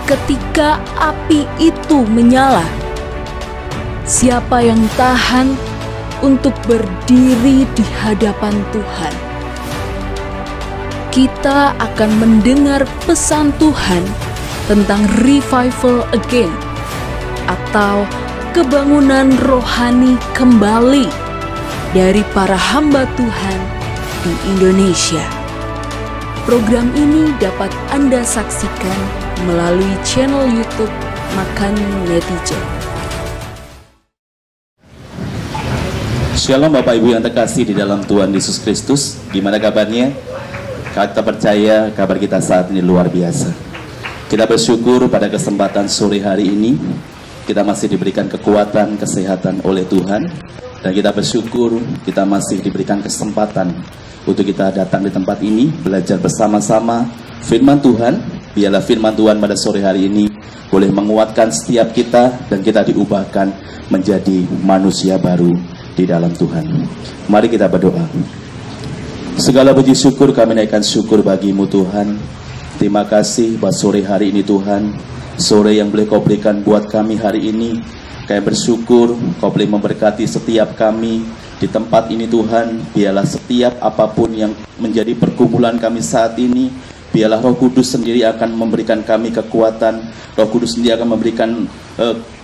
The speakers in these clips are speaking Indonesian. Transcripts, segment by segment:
ketika api itu menyala. Siapa yang tahan untuk berdiri di hadapan Tuhan? Kita akan mendengar pesan Tuhan tentang revival again, atau kebangunan rohani kembali dari para hamba Tuhan di Indonesia. Program ini dapat Anda saksikan melalui channel YouTube Makan Netizen. Shalom Bapak Ibu yang terkasih di dalam Tuhan Yesus Kristus. Gimana kabarnya? Kita percaya kabar kita saat ini luar biasa. Kita bersyukur pada kesempatan sore hari ini kita masih diberikan kekuatan, kesehatan oleh Tuhan. Dan kita bersyukur kita masih diberikan kesempatan untuk kita datang di tempat ini, belajar bersama-sama firman Tuhan. Biarlah firman Tuhan pada sore hari ini boleh menguatkan setiap kita, dan kita diubahkan menjadi manusia baru di dalam Tuhan. Mari kita berdoa. Segala puji syukur kami naikkan syukur bagimu Tuhan. Terima kasih buat sore hari ini Tuhan, sore yang boleh Kau berikan buat kami hari ini. Kami bersyukur Kau boleh memberkati setiap kami di tempat ini Tuhan. Biarlah setiap apapun yang menjadi pergumulan kami saat ini, biarlah Roh Kudus sendiri akan memberikan kami kekuatan. Roh Kudus sendiri akan memberikan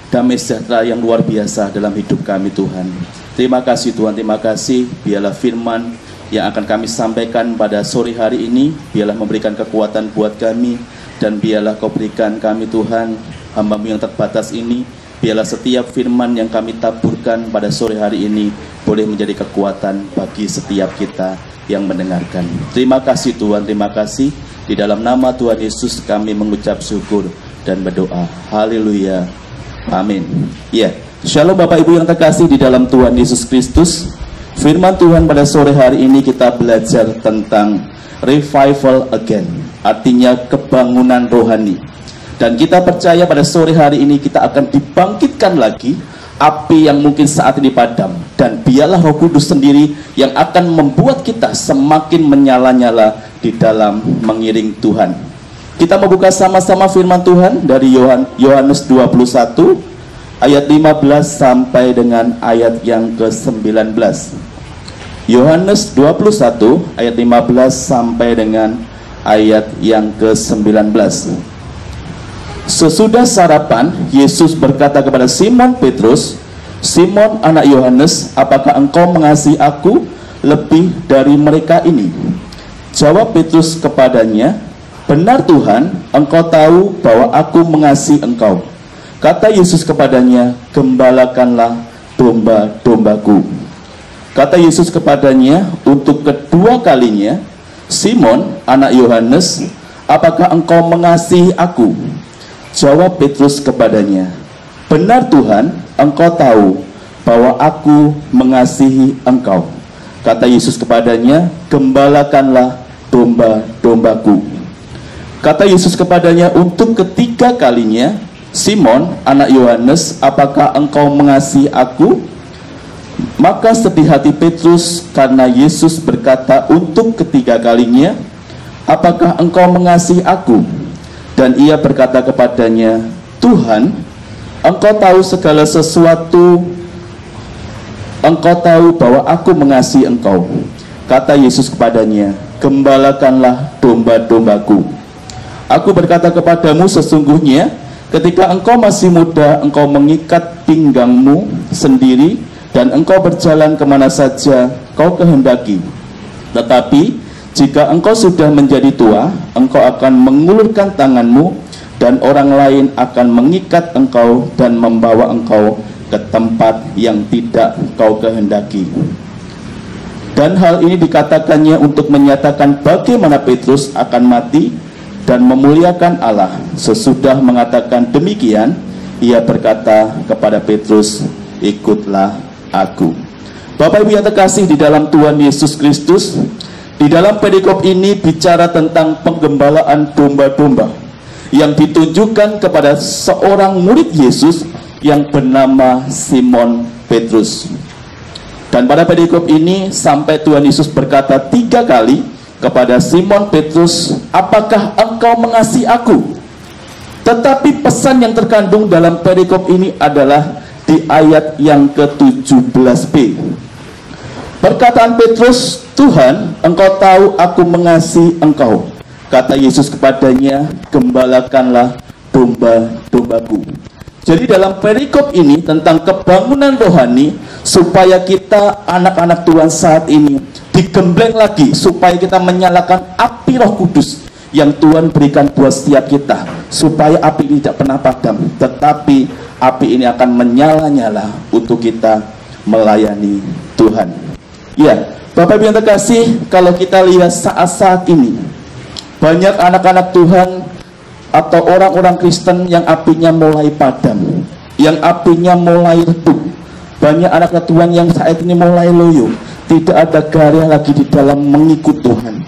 damai sejahtera yang luar biasa dalam hidup kami Tuhan. Terima kasih Tuhan, terima kasih. Biarlah firman yang akan kami sampaikan pada sore hari ini, biarlah memberikan kekuatan buat kami. Dan biarlah Kau berikan kami Tuhan, hamba-Mu yang terbatas ini, biarlah setiap firman yang kami taburkan pada sore hari ini boleh menjadi kekuatan bagi setiap kita yang mendengarkan. Terima kasih Tuhan, terima kasih. Di dalam nama Tuhan Yesus kami mengucap syukur dan berdoa. Haleluya. Amin. Ya, Shalom Bapak Ibu yang terkasih di dalam Tuhan Yesus Kristus. Firman Tuhan pada sore hari ini kita belajar tentang revival again, artinya kebangunan rohani. Dan kita percaya pada sore hari ini kita akan dibangkitkan lagi api yang mungkin saat ini padam. Dan biarlah Roh Kudus sendiri yang akan membuat kita semakin menyala-nyala di dalam mengiring Tuhan. Kita membuka sama-sama firman Tuhan dari Yohanes 21 ayat 15 sampai dengan ayat yang ke-19. Yohanes 21 ayat 15 sampai dengan ayat yang ke-19. Sesudah sarapan, Yesus berkata kepada Simon Petrus, "Simon anak Yohanes, apakah engkau mengasihi aku lebih dari mereka ini?" Jawab Petrus kepadanya, "Benar Tuhan, engkau tahu bahwa aku mengasihi engkau." Kata Yesus kepadanya, "Gembalakanlah domba-dombaku." Kata Yesus kepadanya untuk kedua kalinya, "Simon anak Yohanes, apakah engkau mengasihi aku?" Jawab Petrus kepadanya, "Benar Tuhan, engkau tahu bahwa aku mengasihi engkau." Kata Yesus kepadanya, "Gembalakanlah domba-dombaku." Kata Yesus kepadanya untuk ketiga kalinya, "Simon anak Yohanes, apakah engkau mengasihi aku?" Maka sedih hati Petrus karena Yesus berkata untuk ketiga kalinya, "Apakah engkau mengasihi aku?" Dan ia berkata kepadanya, "Tuhan, engkau tahu segala sesuatu, engkau tahu bahwa aku mengasihi engkau." Kata Yesus kepadanya, "Gembalakanlah domba-dombaku. Aku berkata kepadamu sesungguhnya, ketika engkau masih muda, engkau mengikat pinggangmu sendiri, dan engkau berjalan kemana saja kau kehendaki. Tetapi jika engkau sudah menjadi tua, engkau akan mengulurkan tanganmu, dan orang lain akan mengikat engkau dan membawa engkau ke tempat yang tidak kau kehendaki." Dan hal ini dikatakannya untuk menyatakan bagaimana Petrus akan mati dan memuliakan Allah. Sesudah mengatakan demikian, ia berkata kepada Petrus, "Ikutlah aku." Bapak Ibu yang terkasih di dalam Tuhan Yesus Kristus, di dalam perikop ini bicara tentang penggembalaan domba-domba yang ditunjukkan kepada seorang murid Yesus yang bernama Simon Petrus. Dan pada perikop ini sampai Tuhan Yesus berkata 3 kali kepada Simon Petrus, "Apakah engkau mengasihi aku?" Tetapi pesan yang terkandung dalam perikop ini adalah di ayat yang ke-17b. Perkataan Petrus, "Tuhan, Engkau tahu aku mengasihi Engkau." Kata Yesus kepadanya, "Gembalakanlah domba-dombaku." Jadi dalam perikop ini tentang kebangunan rohani, supaya kita anak-anak Tuhan saat ini digembleng lagi, supaya kita menyalakan api Roh Kudus yang Tuhan berikan buat setiap kita, supaya api ini tidak pernah padam, tetapi api ini akan menyala-nyala untuk kita melayani Tuhan. Ya, Bapak Ibu yang terkasih, kalau kita lihat saat-saat ini, banyak anak-anak Tuhan atau orang-orang Kristen yang apinya mulai padam, yang apinya mulai redup. Banyak anak-anak Tuhan yang saat ini mulai loyo, tidak ada gairah lagi di dalam mengikut Tuhan.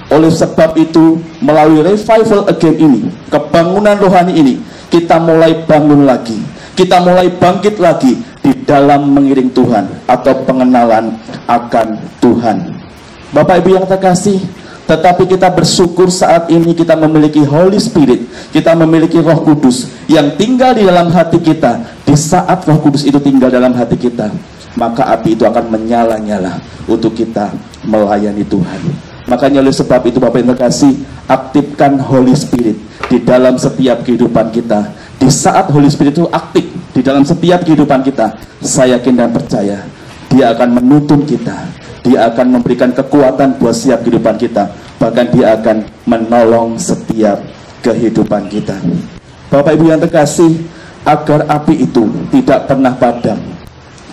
Oleh sebab itu, melalui revival again ini, kebangunan rohani ini, kita mulai bangun lagi, kita mulai bangkit lagi di dalam mengiring Tuhan atau pengenalan akan Tuhan. Bapak Ibu yang terkasih, tetapi kita bersyukur saat ini kita memiliki Holy Spirit, kita memiliki Roh Kudus yang tinggal di dalam hati kita. Di saat Roh Kudus itu tinggal dalam hati kita, maka api itu akan menyala-nyala untuk kita melayani Tuhan. Makanya oleh sebab itu Bapak yang terkasih, aktifkan Holy Spirit di dalam setiap kehidupan kita. Di saat Holy Spirit itu aktif di dalam setiap kehidupan kita, saya yakin dan percaya Dia akan menuntun kita, Dia akan memberikan kekuatan buat setiap kehidupan kita, bahkan Dia akan menolong setiap kehidupan kita. Bapak Ibu yang terkasih, agar api itu tidak pernah padam,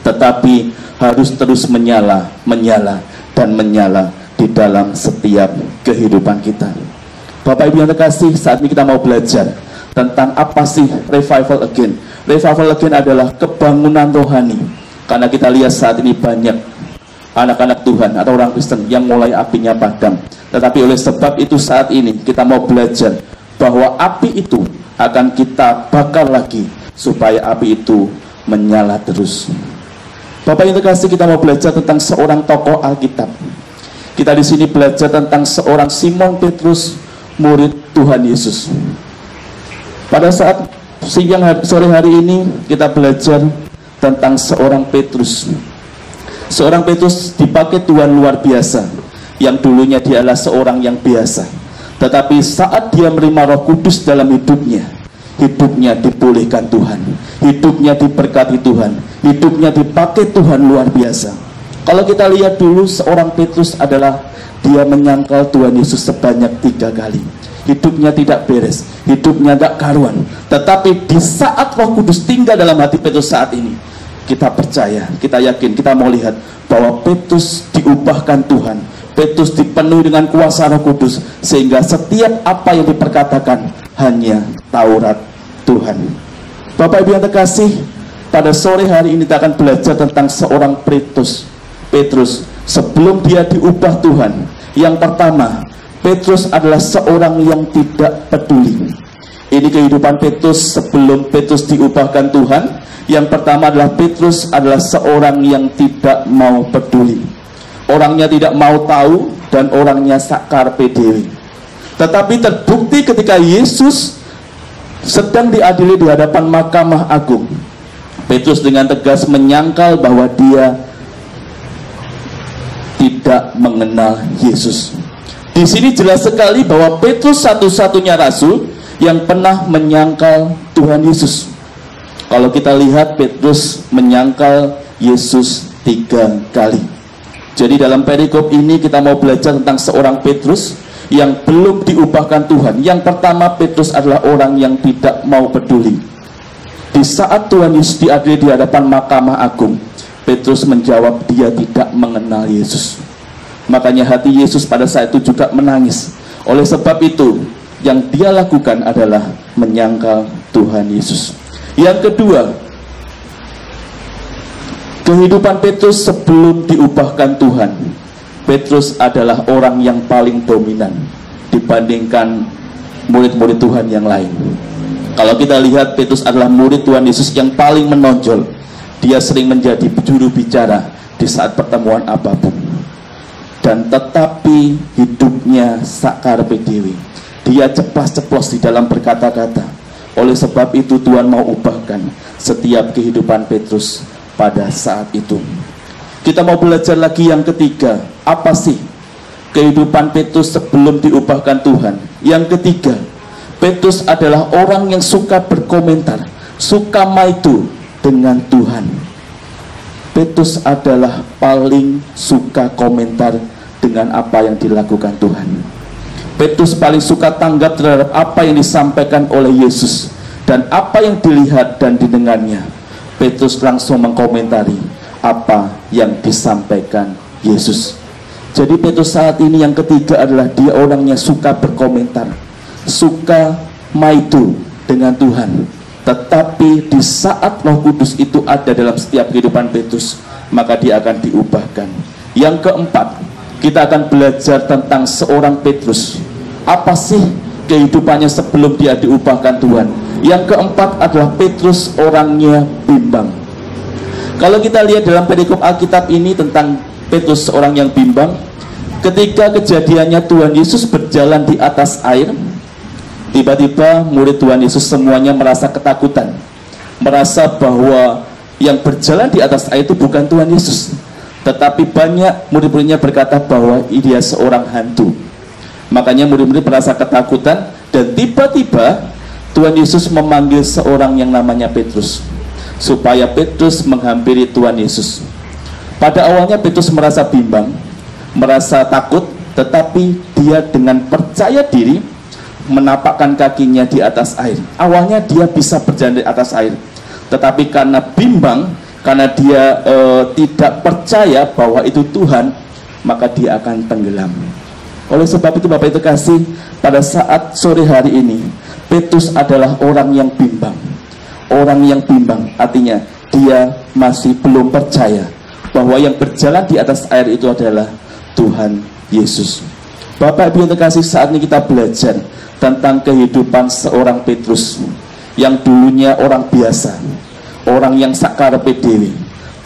tetapi harus terus menyala, menyala, dan menyala di dalam setiap kehidupan kita. Bapak Ibu yang terkasih, saat ini kita mau belajar tentang apa sih revival again. Revival again adalah kebangunan rohani, karena kita lihat saat ini banyak anak-anak Tuhan atau orang Kristen yang mulai apinya padam. Tetapi oleh sebab itu saat ini kita mau belajar bahwa api itu akan kita bakar lagi, supaya api itu menyala terus. Bapak yang terkasih, kita mau belajar tentang seorang tokoh Alkitab. Kita di sini belajar tentang seorang Simon Petrus, murid Tuhan Yesus. Pada saat sore hari ini kita belajar tentang seorang Petrus. Seorang Petrus dipakai Tuhan luar biasa, yang dulunya dia adalah seorang yang biasa, tetapi saat dia menerima Roh Kudus dalam hidupnya, hidupnya dipulihkan Tuhan, hidupnya diberkati Tuhan, hidupnya dipakai Tuhan luar biasa. Kalau kita lihat dulu, seorang Petrus adalah dia menyangkal Tuhan Yesus sebanyak 3 kali. Hidupnya tidak beres, hidupnya tidak karuan. Tetapi di saat Roh Kudus tinggal dalam hati Petrus saat ini, kita percaya, kita yakin, kita mau lihat bahwa Petrus diubahkan Tuhan. Petrus dipenuhi dengan kuasa Roh Kudus, sehingga setiap apa yang diperkatakan hanya Taurat Tuhan. Bapak Ibu yang terkasih, pada sore hari ini kita akan belajar tentang seorang Petrus sebelum dia diubah Tuhan. Yang pertama, Petrus adalah seorang yang tidak peduli. Ini kehidupan Petrus sebelum Petrus diubahkan Tuhan. Yang pertama adalah Petrus adalah seorang yang tidak mau peduli. Orangnya tidak mau tahu dan orangnya sakarpe dewi. Tetapi terbukti ketika Yesus sedang diadili di hadapan Mahkamah Agung, Petrus dengan tegas menyangkal bahwa dia tidak mengenal Yesus. Di sini jelas sekali bahwa Petrus satu-satunya rasul yang pernah menyangkal Tuhan Yesus. Kalau kita lihat, Petrus menyangkal Yesus 3 kali. Jadi dalam perikop ini kita mau belajar tentang seorang Petrus yang belum diubahkan Tuhan. Yang pertama, Petrus adalah orang yang tidak mau peduli. Di saat Tuhan Yesus diadili di hadapan Mahkamah Agung, Petrus menjawab dia tidak mengenal Yesus. Makanya hati Yesus pada saat itu juga menangis. Oleh sebab itu, yang dia lakukan adalah menyangkal Tuhan Yesus. Yang kedua, kehidupan Petrus sebelum diubahkan Tuhan. Petrus adalah orang yang paling dominan dibandingkan murid-murid Tuhan yang lain. Kalau kita lihat, Petrus adalah murid Tuhan Yesus yang paling menonjol. Dia sering menjadi juru bicara di saat pertemuan apapun. Dan tetapi hidupnya sakarpe dewi. Dia ceplas-ceplos di dalam berkata-kata. Oleh sebab itu Tuhan mau ubahkan setiap kehidupan Petrus pada saat itu. Kita mau belajar lagi yang ketiga. Apa sih kehidupan Petrus sebelum diubahkan Tuhan? Yang ketiga, Petrus adalah orang yang suka berkomentar, suka maitu dengan Tuhan. Petrus adalah paling suka komentar dengan apa yang dilakukan Tuhan. Petrus paling suka tanggap terhadap apa yang disampaikan oleh Yesus dan apa yang dilihat dan didengarnya. Petrus langsung mengkomentari apa yang disampaikan Yesus. Jadi Petrus saat ini yang ketiga adalah dia orangnya suka berkomentar, suka maitu dengan Tuhan. Tetapi di saat Roh Kudus itu ada dalam setiap kehidupan Petrus, maka dia akan diubahkan. Yang keempat, kita akan belajar tentang seorang Petrus. Apa sih kehidupannya sebelum dia diubahkan Tuhan? Yang keempat adalah Petrus orangnya bimbang. Kalau kita lihat dalam perikop Alkitab ini tentang Petrus seorang yang bimbang, ketika kejadiannya Tuhan Yesus berjalan di atas air, tiba-tiba murid Tuhan Yesus semuanya merasa ketakutan, merasa bahwa yang berjalan di atas air itu bukan Tuhan Yesus. Tetapi banyak murid-muridnya berkata bahwa dia seorang hantu. Makanya murid-murid merasa ketakutan, dan tiba-tiba Tuhan Yesus memanggil seorang yang namanya Petrus, supaya Petrus menghampiri Tuhan Yesus. Pada awalnya Petrus merasa bimbang, merasa takut, tetapi dia dengan percaya diri menapakkan kakinya di atas air. Awalnya dia bisa berjalan di atas air, tetapi karena bimbang, karena dia tidak percaya bahwa itu Tuhan, maka dia akan tenggelam. Oleh sebab itu Bapak Ibu kasih, pada saat sore hari ini Petrus adalah orang yang bimbang. Orang yang bimbang artinya dia masih belum percaya bahwa yang berjalan di atas air itu adalah Tuhan Yesus. Bapak Ibu yang terkasih, saat ini kita belajar tentang kehidupan seorang Petrus yang dulunya orang biasa, orang yang sakarepe dhewe.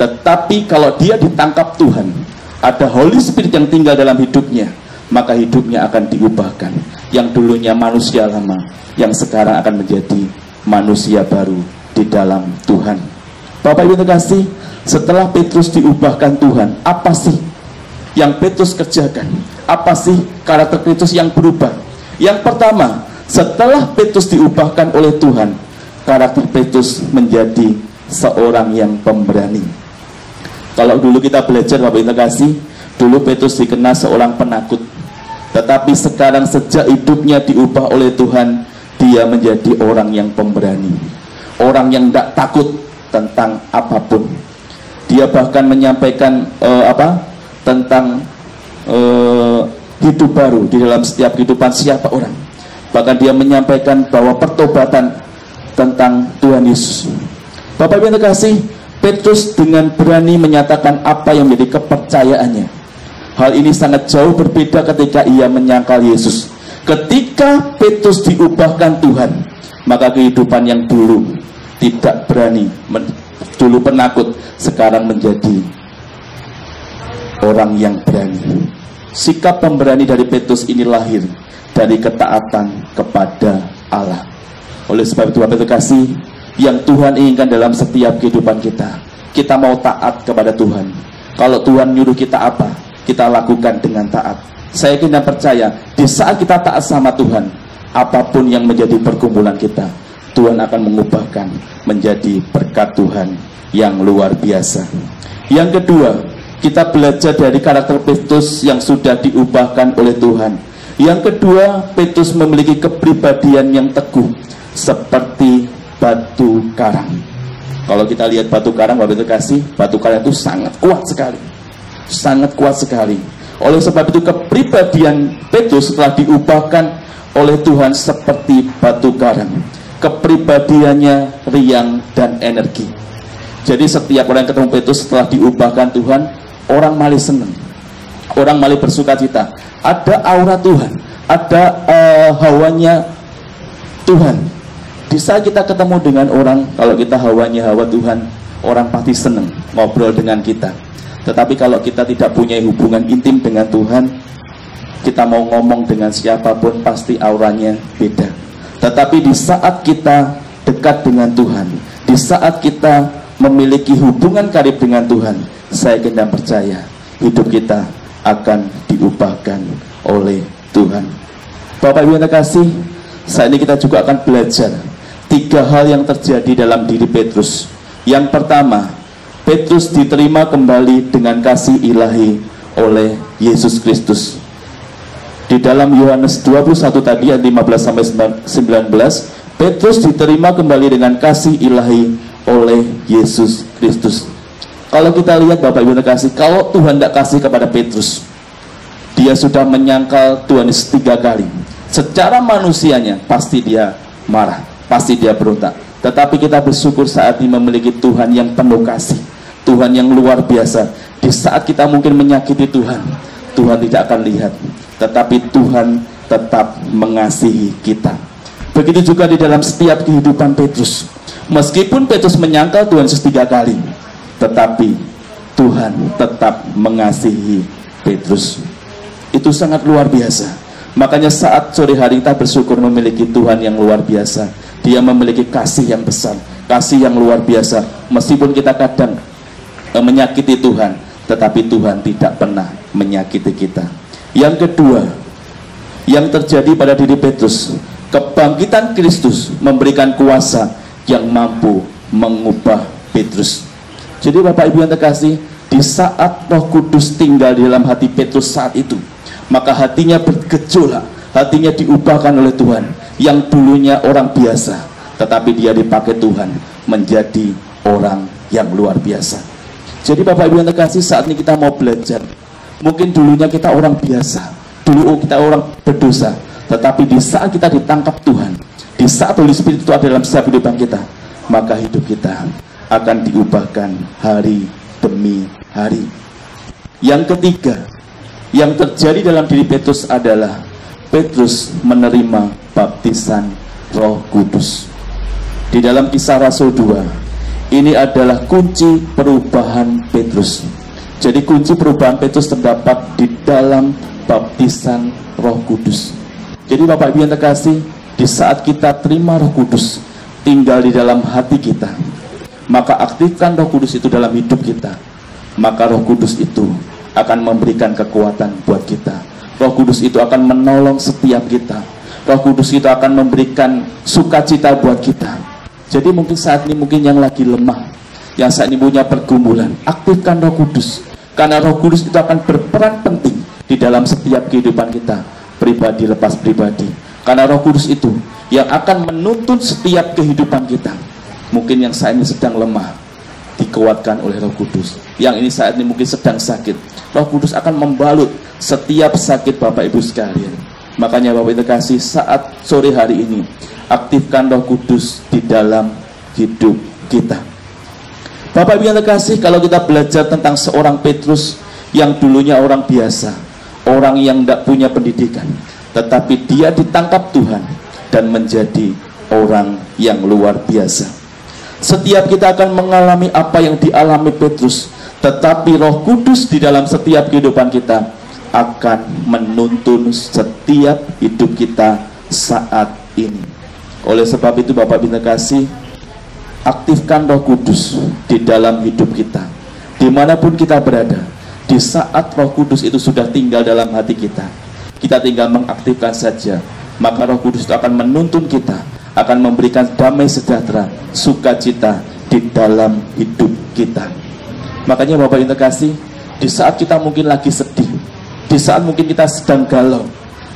Tetapi kalau dia ditangkap Tuhan, ada Holy Spirit yang tinggal dalam hidupnya, maka hidupnya akan diubahkan. Yang dulunya manusia lama, yang sekarang akan menjadi manusia baru di dalam Tuhan. Bapak Ibu terkasih, setelah Petrus diubahkan Tuhan, apa sih yang Petrus kerjakan? Apa sih karakter Petrus yang berubah? Yang pertama, setelah Petrus diubahkan oleh Tuhan, karakter Petrus menjadi seorang yang pemberani. Kalau dulu kita belajar Bapak Ibu terkasih, dulu Petrus dikenal seorang penakut. Tetapi sekarang sejak hidupnya diubah oleh Tuhan, dia menjadi orang yang pemberani, orang yang tidak takut tentang apapun. Dia bahkan menyampaikan tentang hidup baru di dalam setiap kehidupan siapa orang. Bahkan dia menyampaikan bahwa pertobatan tentang Tuhan Yesus. Bapak Ibu yang terkasih, Petrus dengan berani menyatakan apa yang menjadi kepercayaannya. Hal ini sangat jauh berbeda ketika ia menyangkal Yesus. Ketika Petrus diubahkan Tuhan, maka kehidupan yang dulu tidak berani, dulu penakut, sekarang menjadi orang yang berani. Sikap pemberani dari Petrus ini lahir dari ketaatan kepada Allah. Oleh sebab itu Bapak terkasih, yang Tuhan inginkan dalam setiap kehidupan kita, kita mau taat kepada Tuhan. Kalau Tuhan nyuruh kita apa, kita lakukan dengan taat. Saya yakin dan percaya, di saat kita taat sama Tuhan, apapun yang menjadi pergumulan kita, Tuhan akan mengubahkan menjadi berkat Tuhan yang luar biasa. Yang kedua, kita belajar dari karakter Petrus yang sudah diubahkan oleh Tuhan. Yang kedua, Petrus memiliki kepribadian yang teguh seperti batu karang. Kalau kita lihat batu karang, Bapak terkasih, batu karang itu sangat kuat sekali, sangat kuat sekali. Oleh sebab itu kepribadian Petrus setelah diubahkan oleh Tuhan seperti batu karang. Kepribadiannya riang dan energi. Jadi setiap orang yang ketemu Petrus setelah diubahkan Tuhan, orang malah senang, orang malah bersuka cita. Ada aura Tuhan, ada hawanya Tuhan. Di saat kita ketemu dengan orang, kalau kita hawanya hawa Tuhan, orang pasti senang ngobrol dengan kita. Tetapi kalau kita tidak punya hubungan intim dengan Tuhan, kita mau ngomong dengan siapapun pasti auranya beda. Tetapi Tetapi di saat kita dekat dengan Tuhan, di saat kita memiliki hubungan karib dengan Tuhan, saya yakin dan percaya hidup kita akan diubahkan oleh Tuhan. Bapak Ibu yang terkasih, saat ini kita juga akan belajar 3 hal yang terjadi dalam diri Petrus. Yang pertama, Petrus diterima kembali dengan kasih ilahi oleh Yesus Kristus. Di dalam Yohanes 21 tadi ayat 15-19, Petrus diterima kembali dengan kasih ilahi oleh Yesus Kristus. Kalau kita lihat Bapak Ibu terkasih, kalau Tuhan tidak kasih kepada Petrus, dia sudah menyangkal Tuhan Yesus 3 kali. Secara manusianya pasti dia marah, pasti dia berontak. Tetapi kita bersyukur saat ini memiliki Tuhan yang penuh kasih, Tuhan yang luar biasa. Di saat kita mungkin menyakiti Tuhan, Tuhan tidak akan lihat, tetapi Tuhan tetap mengasihi kita. Begitu juga di dalam setiap kehidupan Petrus. Meskipun Petrus menyangkal Tuhan Yesus 3 kali, tetapi Tuhan tetap mengasihi Petrus. Itu sangat luar biasa. Makanya saat sore hari kita bersyukur memiliki Tuhan yang luar biasa. Dia memiliki kasih yang besar, kasih yang luar biasa. Meskipun kita kadang menyakiti Tuhan, tetapi Tuhan tidak pernah menyakiti kita. Yang kedua, yang terjadi pada diri Petrus, kebangkitan Kristus memberikan kuasa yang mampu mengubah Petrus. Jadi Bapak Ibu yang terkasih, di saat Roh Kudus tinggal di dalam hati Petrus saat itu, maka hatinya bergejolak, hatinya diubahkan oleh Tuhan. Yang dulunya orang biasa, tetapi dia dipakai Tuhan menjadi orang yang luar biasa. Jadi Bapak Ibu yang terkasih, saat ini kita mau belajar. Mungkin dulunya kita orang biasa, dulu kita orang berdosa, tetapi di saat kita ditangkap Tuhan, di saat Holy Spirit itu ada dalam setiap kehidupan kita, maka hidup kita akan diubahkan hari demi hari. Yang ketiga, yang terjadi dalam diri Petrus adalah Petrus menerima baptisan Roh Kudus. Di dalam Kisah Rasul 2, ini adalah kunci perubahan Petrus. Jadi kunci perubahan Petrus terdapat di dalam baptisan Roh Kudus. Jadi Bapak Ibu yang terkasih, di saat kita terima Roh Kudus tinggal di dalam hati kita, maka aktifkan Roh Kudus itu dalam hidup kita, maka Roh Kudus itu akan memberikan kekuatan buat kita. Roh Kudus itu akan menolong setiap kita. Roh Kudus itu akan memberikan sukacita buat kita. Jadi mungkin saat ini mungkin yang lagi lemah, yang saat ini punya pergumulan, aktifkan Roh Kudus. Karena Roh Kudus itu akan berperan penting di dalam setiap kehidupan kita, pribadi lepas pribadi. Karena Roh Kudus itu yang akan menuntun setiap kehidupan kita. Mungkin yang saat ini sedang lemah, dikuatkan oleh Roh Kudus. Yang ini saat ini mungkin sedang sakit, Roh Kudus akan membalut setiap sakit Bapak Ibu sekalian. Makanya Bapak Ibu terkasih, saat sore hari ini aktifkan Roh Kudus di dalam hidup kita. Bapak Ibu yang terkasih, kalau kita belajar tentang seorang Petrus yang dulunya orang biasa, orang yang tidak punya pendidikan, tetapi dia ditangkap Tuhan dan menjadi orang yang luar biasa. Setiap kita akan mengalami apa yang dialami Petrus, tetapi Roh Kudus di dalam setiap kehidupan kita akan menuntun setiap hidup kita saat ini. Oleh sebab itu Bapak Ibu terkasih, aktifkan Roh Kudus di dalam hidup kita, dimanapun kita berada. Di saat Roh Kudus itu sudah tinggal dalam hati kita, kita tinggal mengaktifkan saja, maka Roh Kudus itu akan menuntun kita, akan memberikan damai sejahtera, sukacita di dalam hidup kita. Makanya Bapak Ibu terkasih, di saat kita mungkin lagi sedih, di saat mungkin kita sedang galau,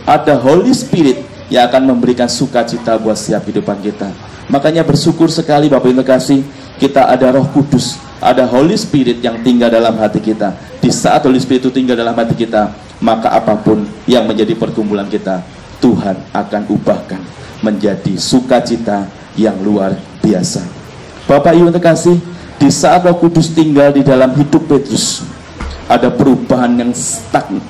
ada Holy Spirit yang akan memberikan sukacita buat setiap kehidupan kita. Makanya bersyukur sekali Bapak Ibu terkasih, kita ada Roh Kudus, ada Holy Spirit yang tinggal dalam hati kita. Di saat Holy Spirit itu tinggal dalam hati kita, maka apapun yang menjadi pergumulan kita, Tuhan akan ubahkan menjadi sukacita yang luar biasa. Bapak Ibu terkasih, di saat Roh Kudus tinggal di dalam hidup Petrus, ada perubahan yang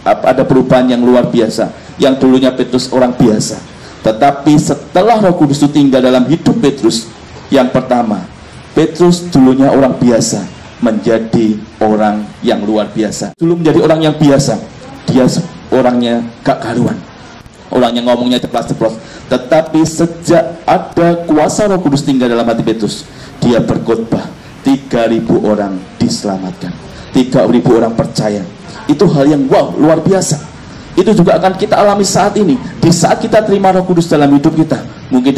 ada perubahan yang luar biasa. Yang dulunya Petrus orang biasa, tetapi setelah Roh Kudus itu tinggal dalam hidup Petrus, yang pertama, Petrus dulunya orang biasa menjadi orang yang luar biasa. Dulu menjadi orang yang biasa, dia orangnya gak karuan, Orang yang ngomongnya ceplas-ceplos. Tetapi sejak ada kuasa Roh Kudus tinggal dalam hati Petrus, dia berkhotbah, 3.000 orang diselamatkan, 3.000 orang percaya. Itu hal yang wow, luar biasa. Itu juga akan kita alami saat ini. Di saat kita terima Roh Kudus dalam hidup kita, mungkin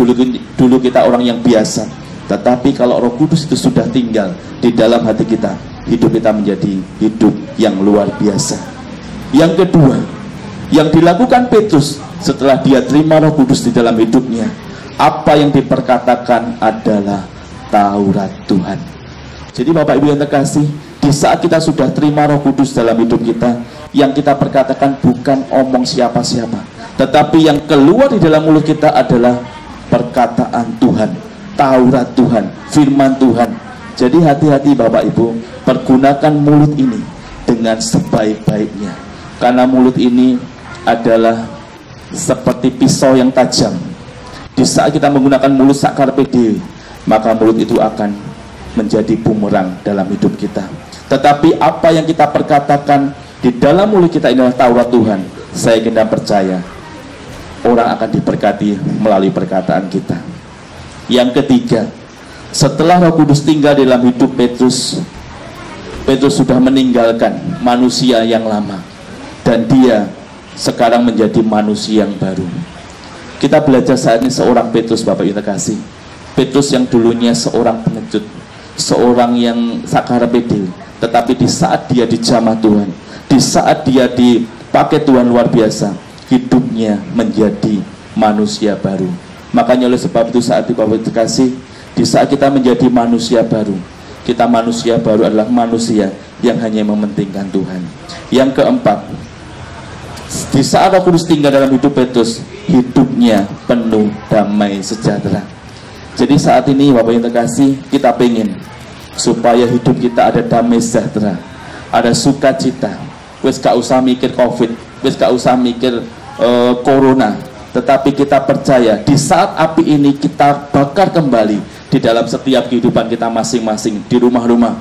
dulu kita orang yang biasa, tetapi kalau Roh Kudus itu sudah tinggal di dalam hati kita, hidup kita menjadi hidup yang luar biasa. Yang kedua, yang dilakukan Petrus setelah dia terima Roh Kudus di dalam hidupnya, apa yang diperkatakan adalah Taurat Tuhan. Jadi Bapak Ibu yang terkasih, di saat kita sudah terima Roh Kudus dalam hidup kita, yang kita perkatakan bukan omong siapa-siapa, tetapi yang keluar di dalam mulut kita adalah perkataan Tuhan, Taurat Tuhan, firman Tuhan. Jadi hati-hati Bapak Ibu, pergunakan mulut ini dengan sebaik-baiknya, karena mulut ini adalah seperti pisau yang tajam. Di saat kita menggunakan mulut sak karepe dhewe, maka mulut itu akan menjadi bumerang dalam hidup kita. Tetapi apa yang kita perkatakan di dalam mulut kita inilah Taurat Tuhan. Saya kena percaya orang akan diberkati melalui perkataan kita. Yang ketiga, setelah Roh Kudus tinggal dalam hidup Petrus, Petrus sudah meninggalkan manusia yang lama dan dia sekarang menjadi manusia yang baru. Kita belajar saat ini seorang Petrus, Bapak Ibu terkasih. Petrus yang dulunya seorang pengecut, seorang yang sakarepe dhewe, tetapi di saat dia dijamah Tuhan, di saat dia dipakai Tuhan luar biasa, hidupnya menjadi manusia baru. Makanya oleh sebab itu saat itu Bapak Ibu terkasih, di saat kita menjadi manusia baru, kita manusia baru adalah manusia yang hanya mementingkan Tuhan. Yang keempat, di saat Roh Kudus tinggal dalam hidup Petrus, hidupnya penuh damai sejahtera. Jadi saat ini Bapak yang terkasih, kita pengen supaya hidup kita ada damai sejahtera, ada sukacita. Wes gak usah mikir COVID, wes gak usah mikir corona, tetapi kita percaya di saat api ini kita bakar kembali di dalam setiap kehidupan kita masing-masing, di rumah-rumah.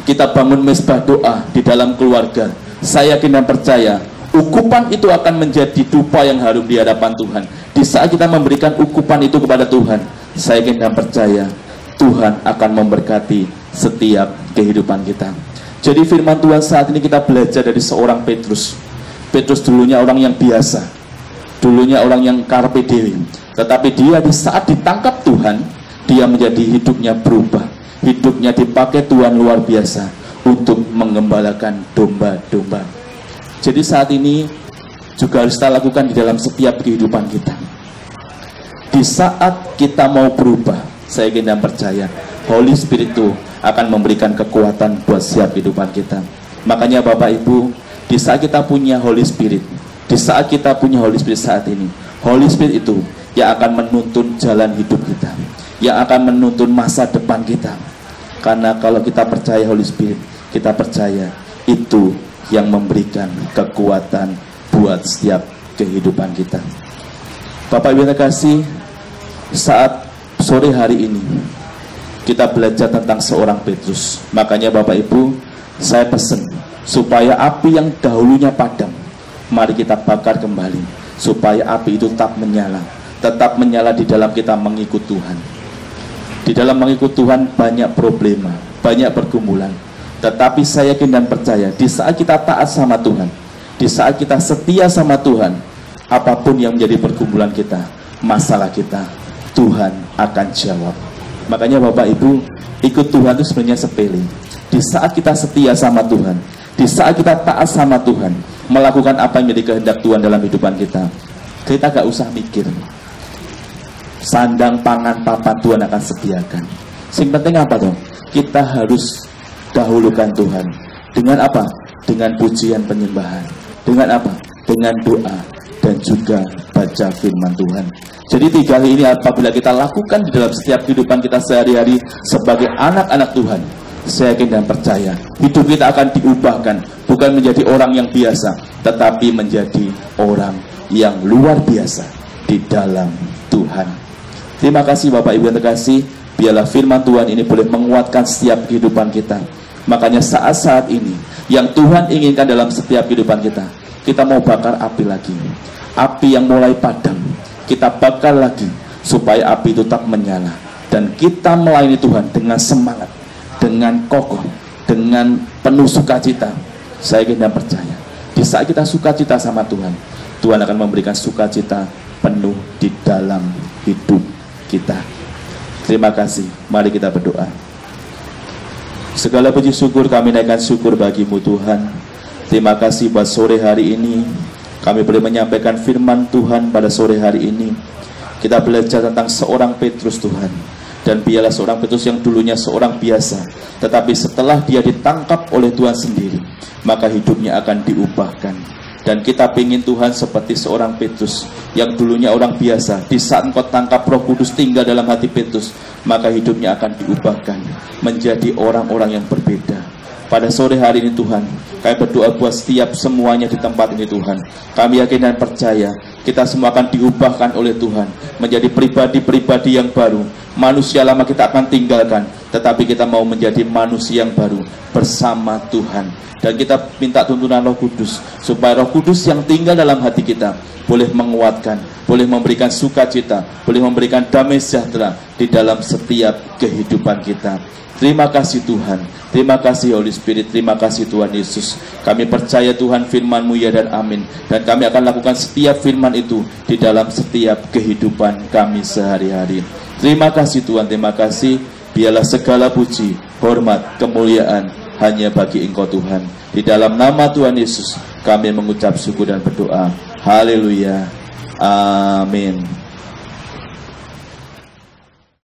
Kita bangun mezbah doa di dalam keluarga. Saya yakin dan percaya ukupan itu akan menjadi dupa yang harum di hadapan Tuhan. Di saat kita memberikan ukupan itu kepada Tuhan, saya yakin dan percaya Tuhan akan memberkati setiap kehidupan kita. Jadi firman Tuhan saat ini kita belajar dari seorang Petrus. Petrus dulunya orang yang biasa, dulunya orang yang karepe dhewe, tetapi dia di saat ditangkap Tuhan, dia menjadi hidupnya berubah. Hidupnya dipakai Tuhan luar biasa untuk mengembalakan domba-domba. Jadi saat ini juga harus kita lakukan di dalam setiap kehidupan kita. Di saat kita mau berubah, saya ingin dan percaya Holy Spirit itu akan memberikan kekuatan buat setiap kehidupan kita. Makanya Bapak Ibu, di saat kita punya Holy Spirit, di saat kita punya Holy Spirit saat ini, Holy Spirit itu yang akan menuntun jalan hidup kita, yang akan menuntun masa depan kita. Karena kalau kita percaya Holy Spirit, kita percaya itu yang memberikan kekuatan buat setiap kehidupan kita. Bapak Ibu terkasih, saat sore hari ini kita belajar tentang seorang Petrus. Makanya Bapak Ibu, saya pesan supaya api yang dahulunya padam, mari kita bakar kembali, supaya api itu tetap menyala di dalam kita mengikut Tuhan. Di dalam mengikut Tuhan banyak problema, banyak pergumulan, tetapi saya yakin dan percaya di saat kita taat sama Tuhan, di saat kita setia sama Tuhan, apapun yang menjadi pergumulan kita, masalah kita, Tuhan akan jawab. Makanya Bapak Ibu, ikut Tuhan itu sebenarnya sepele. Di saat kita setia sama Tuhan, di saat kita taat sama Tuhan, melakukan apa yang menjadi kehendak Tuhan dalam kehidupan kita, kita gak usah mikir sandang, pangan, papan Tuhan akan sediakan. Yang penting apa dong? Kita harus dahulukan Tuhan. Dengan apa? Dengan pujian penyembahan. Dengan apa? Dengan doa dan juga baca firman Tuhan. Jadi 3 hal ini apabila kita lakukan di dalam setiap kehidupan kita sehari-hari sebagai anak-anak Tuhan, saya yakin dan percaya hidup kita akan diubahkan, bukan menjadi orang yang biasa, tetapi menjadi orang yang luar biasa di dalam Tuhan. Terima kasih Bapak Ibu yang terkasih. Biarlah firman Tuhan ini boleh menguatkan setiap kehidupan kita, Makanya saat-saat ini yang Tuhan inginkan dalam setiap kehidupan kita, kita mau bakar api lagi. Api yang mulai padam, kita bakar lagi supaya api itu tetap menyala. Dan kita melayani Tuhan dengan semangat, dengan kokoh, dengan penuh sukacita. Saya yakin dan percaya, di saat kita sukacita sama Tuhan, Tuhan akan memberikan sukacita penuh di dalam hidup kita. Terima kasih. Mari kita berdoa. Segala puji syukur kami naikkan syukur bagimu Tuhan. Terima kasih buat sore hari ini kami boleh menyampaikan firman Tuhan pada sore hari ini. Kita belajar tentang seorang Petrus Tuhan. Dan biarlah seorang Petrus yang dulunya seorang biasa, tetapi setelah dia ditangkap oleh Tuhan sendiri, maka hidupnya akan diubahkan. Dan kita ingin Tuhan seperti seorang Petrus yang dulunya orang biasa, di saat Engkau tangkap Roh Kudus tinggal dalam hati Petrus, maka hidupnya akan diubahkan menjadi orang-orang yang berbeda. Pada sore hari ini Tuhan, kami berdoa buat setiap semuanya di tempat ini Tuhan. Kami yakin dan percaya kita semua akan diubahkan oleh Tuhan menjadi pribadi-pribadi yang baru. Manusia lama kita akan tinggalkan, tetapi kita mau menjadi manusia yang baru bersama Tuhan. Dan kita minta tuntunan Roh Kudus, supaya Roh Kudus yang tinggal dalam hati kita boleh menguatkan, boleh memberikan sukacita, boleh memberikan damai sejahtera di dalam setiap kehidupan kita. Terima kasih Tuhan, terima kasih Holy Spirit, terima kasih Tuhan Yesus. Kami percaya Tuhan firman-Mu ya dan amin. Dan kami akan lakukan setiap firman itu di dalam setiap kehidupan kami sehari-hari. Terima kasih Tuhan, terima kasih. Biarlah segala puji, hormat, kemuliaan hanya bagi Engkau Tuhan. Di dalam nama Tuhan Yesus kami mengucap syukur dan berdoa. Haleluya. Amin.